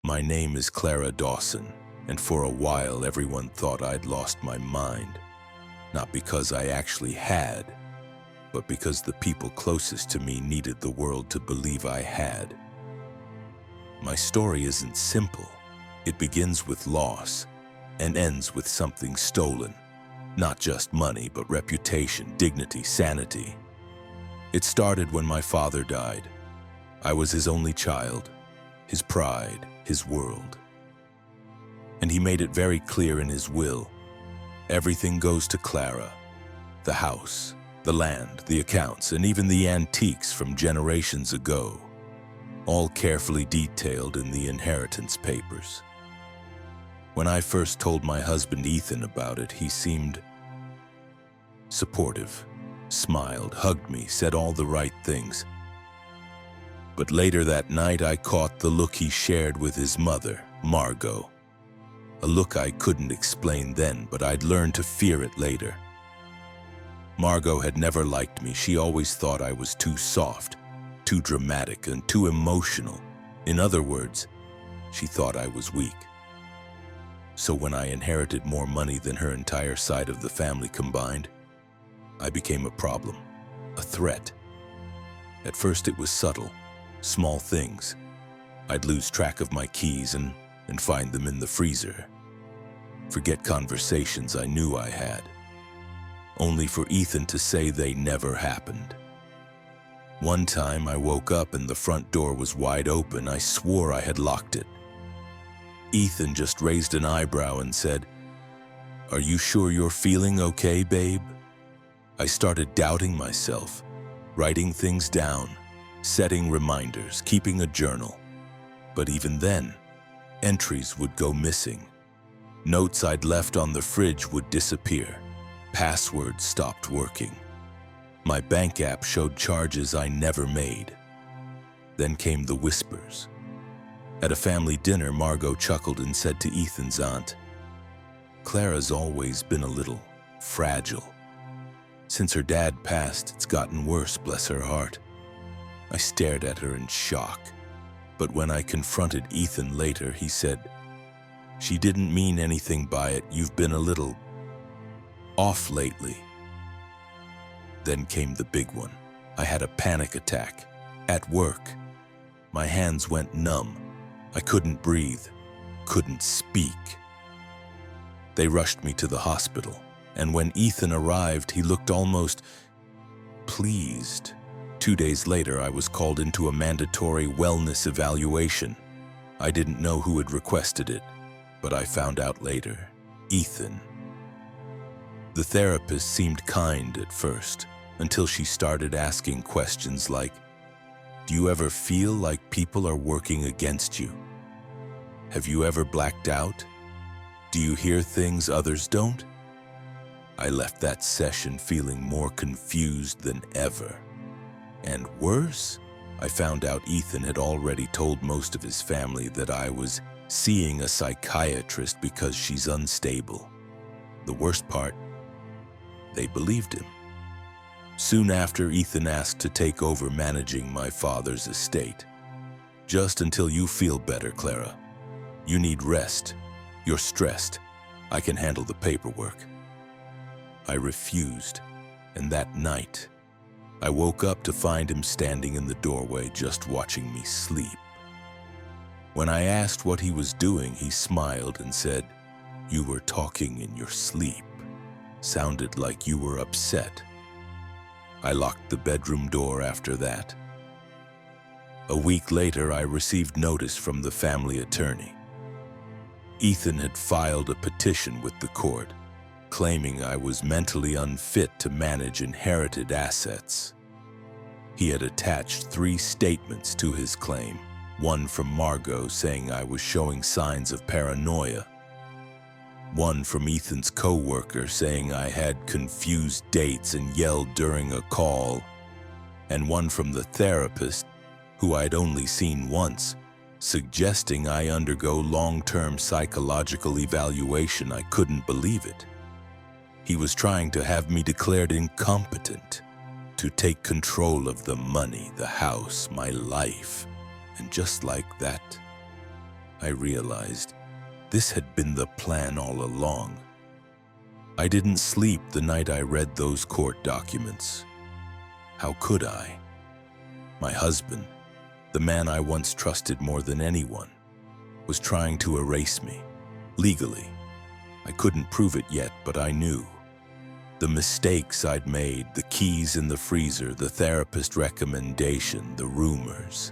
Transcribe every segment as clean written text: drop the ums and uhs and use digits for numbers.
My name is Clara Dawson, and for a while everyone thought I'd lost my mind. Not because I actually had, but because the people closest to me needed the world to believe I had. My story isn't simple. It begins with loss and ends with something stolen. Not just money, but reputation, dignity, sanity. It started when my father died. I was his only child, his pride, his world. And he made it very clear in his will. Everything goes to Clara. The house, the land, the accounts, and even the antiques from generations ago. All carefully detailed in the inheritance papers. When I first told my husband Ethan about it, he seemed supportive, smiled, hugged me, said all the right things. But later that night, I caught the look he shared with his mother, Margot. A look I couldn't explain then, but I'd learned to fear it later. Margot had never liked me. She always thought I was too soft, too dramatic, and too emotional. In other words, she thought I was weak. So when I inherited more money than her entire side of the family combined, I became a problem, a threat. At first it was subtle, small things. I'd lose track of my keys and find them in the freezer. Forget conversations I knew I had, only for Ethan to say they never happened. One time I woke up and the front door was wide open. I swore I had locked it. Ethan just raised an eyebrow and said, "Are you sure you're feeling okay, babe?" I started doubting myself, writing things down, setting reminders, keeping a journal. But even then, entries would go missing. Notes I'd left on the fridge would disappear. Passwords stopped working. My bank app showed charges I never made. Then came the whispers. At a family dinner, Margot chuckled and said to Ethan's aunt, "Clara's always been a little fragile. Since her dad passed, it's gotten worse, bless her heart." I stared at her in shock. But when I confronted Ethan later, he said, "She didn't mean anything by it. You've been a little off lately." Then came the big one. I had a panic attack at work. My hands went numb. I couldn't breathe, couldn't speak. They rushed me to the hospital, and when Ethan arrived, he looked almost pleased. 2 days later, I was called into a mandatory wellness evaluation. I didn't know who had requested it, but I found out later. Ethan. The therapist seemed kind at first, until she started asking questions like, "Do you ever feel like people are working against you? Have you ever blacked out? Do you hear things others don't?" I left that session feeling more confused than ever. And worse, I found out Ethan had already told most of his family that I was seeing a psychiatrist because she's unstable. The worst part, they believed him. Soon after, Ethan asked to take over managing my father's estate. "Just until you feel better, Clara. You need rest. You're stressed. I can handle the paperwork." I refused, and that night, I woke up to find him standing in the doorway just watching me sleep. When I asked what he was doing, he smiled and said, "You were talking in your sleep. Sounded like you were upset." I locked the bedroom door after that. A week later, I received notice from the family attorney. Ethan had filed a petition with the court, claiming I was mentally unfit to manage inherited assets. He had attached 3 statements to his claim, one from Margot saying I was showing signs of paranoia, one from Ethan's co-worker saying I had confused dates and yelled during a call, and one from the therapist, who I'd only seen once, suggesting I undergo long-term psychological evaluation. I couldn't believe it. He was trying to have me declared incompetent, to take control of the money, the house, my life. And just like that, I realized this had been the plan all along. I didn't sleep the night I read those court documents. How could I? My husband, the man I once trusted more than anyone, was trying to erase me, legally. I couldn't prove it yet, but I knew. The mistakes I'd made, the keys in the freezer, the therapist recommendation, the rumors.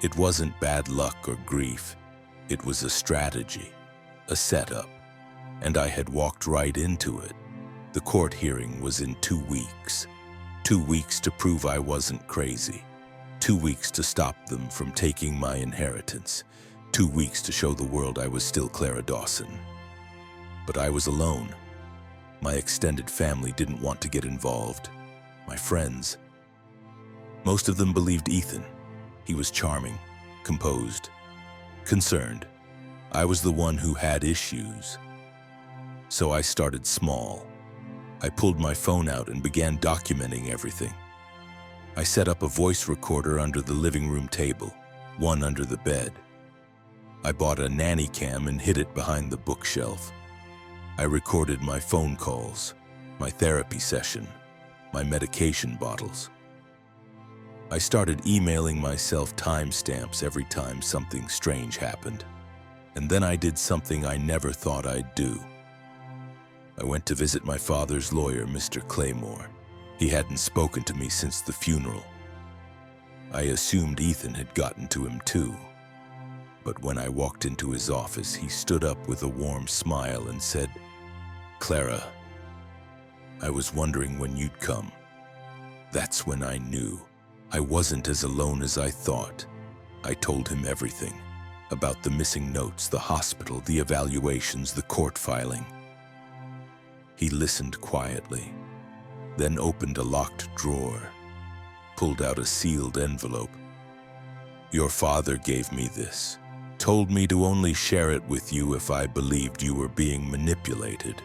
It wasn't bad luck or grief. It was a strategy, a setup, and I had walked right into it. The court hearing was in 2 weeks. 2 weeks to prove I wasn't crazy. 2 weeks to stop them from taking my inheritance. 2 weeks to show the world I was still Clara Dawson. But I was alone. My extended family didn't want to get involved. My friends. Most of them believed Ethan. He was charming, composed, concerned. I was the one who had issues. So I started small. I pulled my phone out and began documenting everything. I set up a voice recorder under the living room table, one under the bed. I bought a nanny cam and hid it behind the bookshelf. I recorded my phone calls, my therapy session, my medication bottles. I started emailing myself timestamps every time something strange happened. And then I did something I never thought I'd do. I went to visit my father's lawyer, Mr. Claymore. He hadn't spoken to me since the funeral. I assumed Ethan had gotten to him too. But when I walked into his office, he stood up with a warm smile and said, "Clara, I was wondering when you'd come." That's when I knew I wasn't as alone as I thought. I told him everything about the missing notes, the hospital, the evaluations, the court filing. He listened quietly, then opened a locked drawer, pulled out a sealed envelope. "Your father gave me this. Told me to only share it with you if I believed you were being manipulated."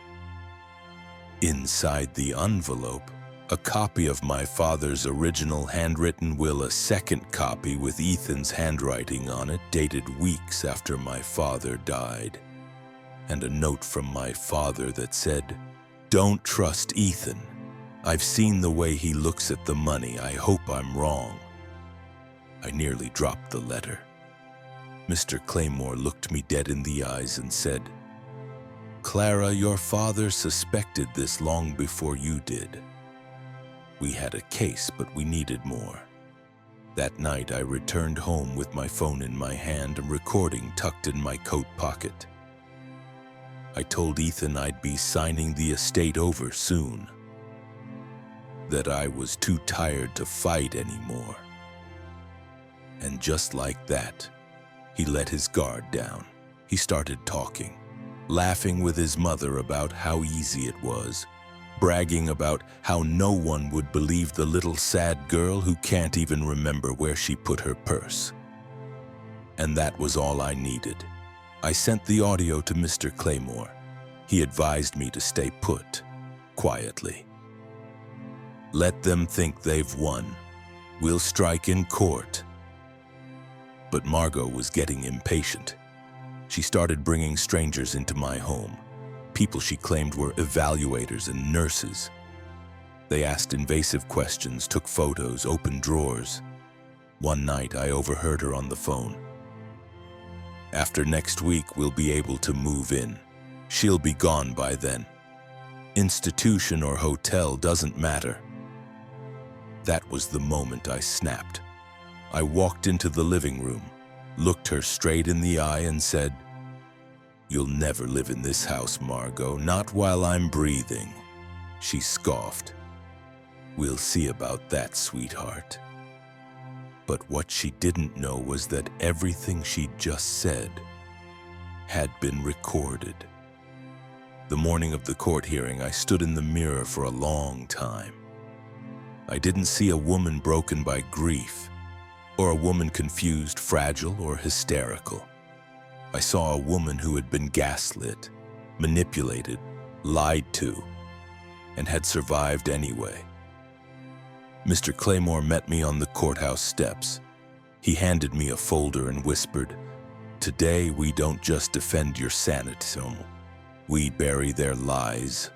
Inside the envelope, a copy of my father's original handwritten will, a second copy with Ethan's handwriting on it, dated weeks after my father died, and a note from my father that said, "Don't trust Ethan. I've seen the way he looks at the money. I hope I'm wrong." I nearly dropped the letter. Mr. Claymore looked me dead in the eyes and said, "Clara, your father suspected this long before you did. We had a case, but we needed more." That night, I returned home with my phone in my hand and recording tucked in my coat pocket. I told Ethan I'd be signing the estate over soon, that I was too tired to fight anymore. And just like that, he let his guard down. He started talking, laughing with his mother about how easy it was, bragging about how no one would believe the little sad girl who can't even remember where she put her purse. And that was all I needed. I sent the audio to Mr. Claymore. He advised me to stay put, quietly. "Let them think they've won. We'll strike in court." But Margot was getting impatient. She started bringing strangers into my home, people she claimed were evaluators and nurses. They asked invasive questions, took photos, opened drawers. One night, I overheard her on the phone. "After next week, we'll be able to move in. She'll be gone by then. Institution or hotel doesn't matter." That was the moment I snapped. I walked into the living room, looked her straight in the eye and said, "You'll never live in this house, Margot, not while I'm breathing." She scoffed. "We'll see about that, sweetheart." But what she didn't know was that everything she'd just said had been recorded. The morning of the court hearing, I stood in the mirror for a long time. I didn't see a woman broken by grief, or a woman confused, fragile, or hysterical. I saw a woman who had been gaslit, manipulated, lied to, and had survived anyway. Mr. Claymore met me on the courthouse steps. He handed me a folder and whispered, Today, we don't just defend your sanity, we bury their lies.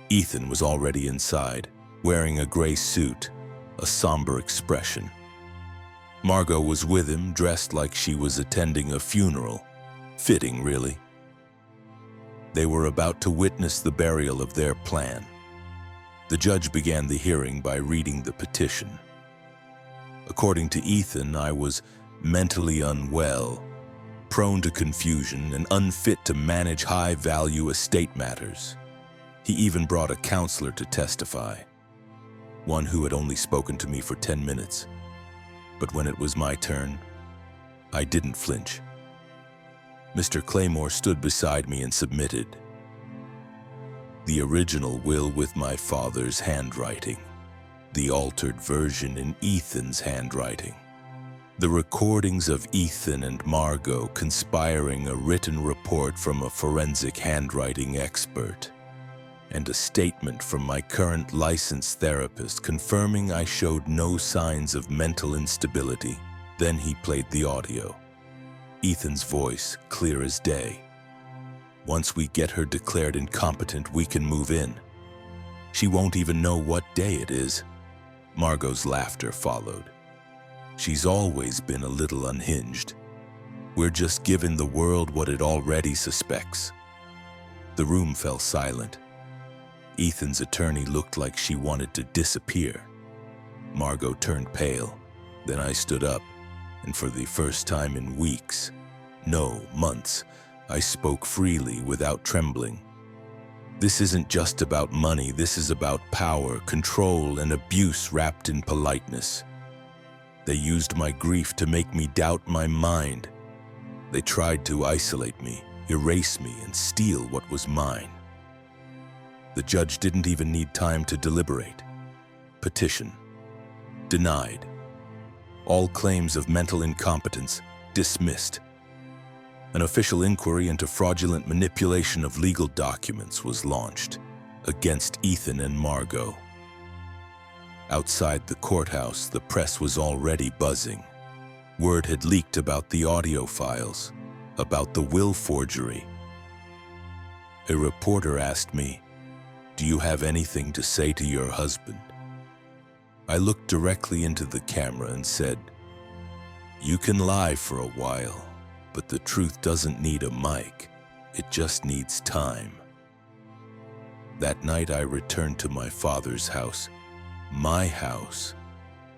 Ethan was already inside, wearing a gray suit, a somber expression. Margot was with him, dressed like she was attending a funeral. Fitting, really. They were about to witness the burial of their plan. The judge began the hearing by reading the petition. According to Ethan, I was mentally unwell, prone to confusion, and unfit to manage high-value estate matters. He even brought a counselor to testify, one who had only spoken to me for 10 minutes. But when it was my turn, I didn't flinch. Mr. Claymore stood beside me and submitted the original will with my father's handwriting, the altered version in Ethan's handwriting, the recordings of Ethan and Margot conspiring, a written report from a forensic handwriting expert, and a statement from my current licensed therapist confirming I showed no signs of mental instability. Then he played the audio. Ethan's voice, clear as day. Once we get her declared incompetent, we can move in. She won't even know what day it is. Margot's laughter followed. She's always been a little unhinged. We're just giving the world what it already suspects. The room fell silent. Ethan's attorney looked like she wanted to disappear. Margot turned pale. Then I stood up, and for the first time in weeks, no, months, I spoke freely without trembling. This isn't just about money. This is about power, control, and abuse wrapped in politeness. They used my grief to make me doubt my mind. They tried to isolate me, erase me, and steal what was mine. The judge didn't even need time to deliberate. Petition. Denied. All claims of mental incompetence dismissed. An official inquiry into fraudulent manipulation of legal documents was launched against Ethan and Margot. Outside the courthouse, the press was already buzzing. Word had leaked about the audio files, about the will forgery. A reporter asked me, "Do you have anything to say to your husband?" I looked directly into the camera and said, "You can lie for a while, but the truth doesn't need a mic. It just needs time." That night I returned to my father's house, my house,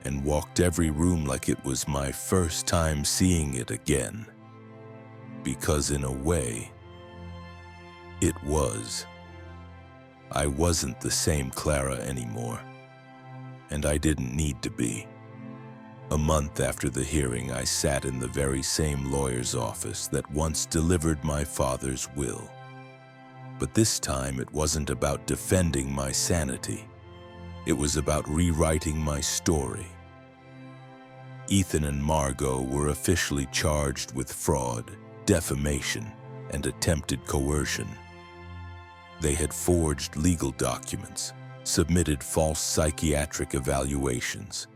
and walked every room like it was my first time seeing it again. Because in a way, it was. I wasn't the same Clara anymore, and I didn't need to be. A month after the hearing, I sat in the very same lawyer's office that once delivered my father's will. But this time it wasn't about defending my sanity. It was about rewriting my story. Ethan and Margot were officially charged with fraud, defamation, and attempted coercion. They had forged legal documents, submitted false psychiatric evaluations,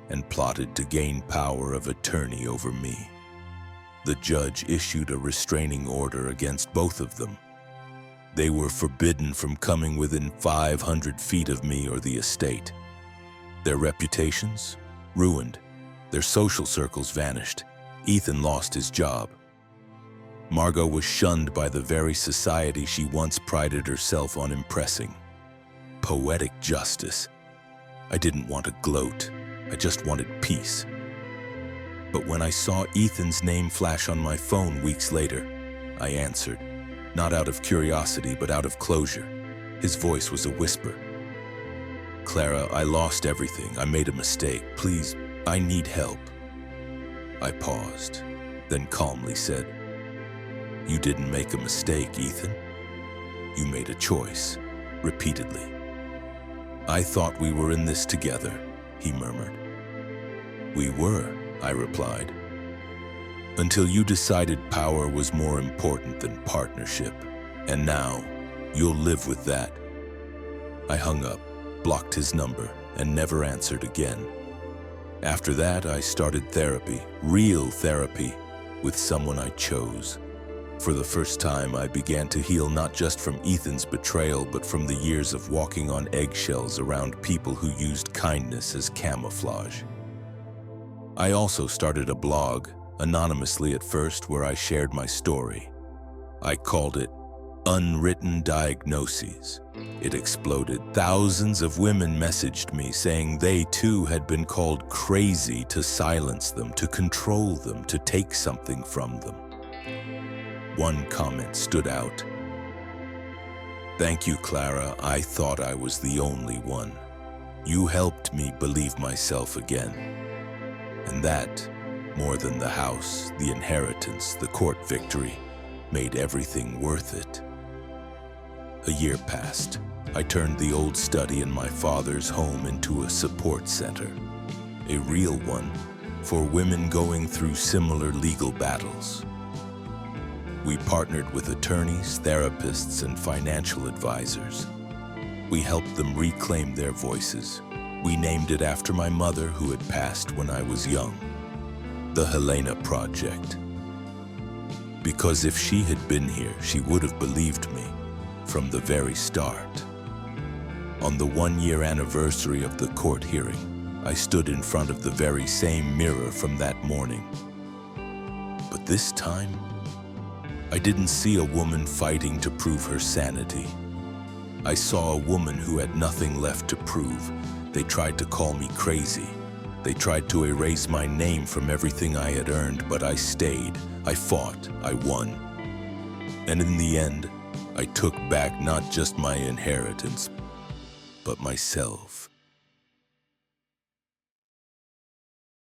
and plotted to gain power of attorney over me. The judge issued a restraining order against both of them. They were forbidden from coming within 500 feet of me or the estate. Their reputations? Ruined. Their social circles vanished. Ethan lost his job. Margot was shunned by the very society she once prided herself on impressing. Poetic justice. I didn't want to gloat. I just wanted peace. But when I saw Ethan's name flash on my phone weeks later, I answered, not out of curiosity, but out of closure. His voice was a whisper. "Clara, I lost everything. I made a mistake. Please, I need help." I paused, then calmly said, "You didn't make a mistake, Ethan. You made a choice," repeatedly. "I thought we were in this together," he murmured. "We were," I replied, "until you decided power was more important than partnership. And now, you'll live with that." I hung up, blocked his number, and never answered again. After that, I started therapy, real therapy, with someone I chose. For the first time, I began to heal not just from Ethan's betrayal, but from the years of walking on eggshells around people who used kindness as camouflage. I also started a blog, anonymously at first, where I shared my story. I called it Unwritten Diagnoses. It exploded. Thousands of women messaged me saying they too had been called crazy, to silence them, to control them, to take something from them. One comment stood out. "Thank you, Clara. I thought I was the only one. You helped me believe myself again." And that, more than the house, the inheritance, the court victory, made everything worth it. A year passed. I turned the old study in my father's home into a support center. A real one for women going through similar legal battles. We partnered with attorneys, therapists, and financial advisors. We helped them reclaim their voices. We named it after my mother, who had passed when I was young, the Helena Project. Because if she had been here, she would have believed me from the very start. On the 1-year anniversary of the court hearing, I stood in front of the very same mirror from that morning. But this time, I didn't see a woman fighting to prove her sanity. I saw a woman who had nothing left to prove. They tried to call me crazy. They tried to erase my name from everything I had earned, but I stayed. I fought. I won. And in the end, I took back not just my inheritance, but myself.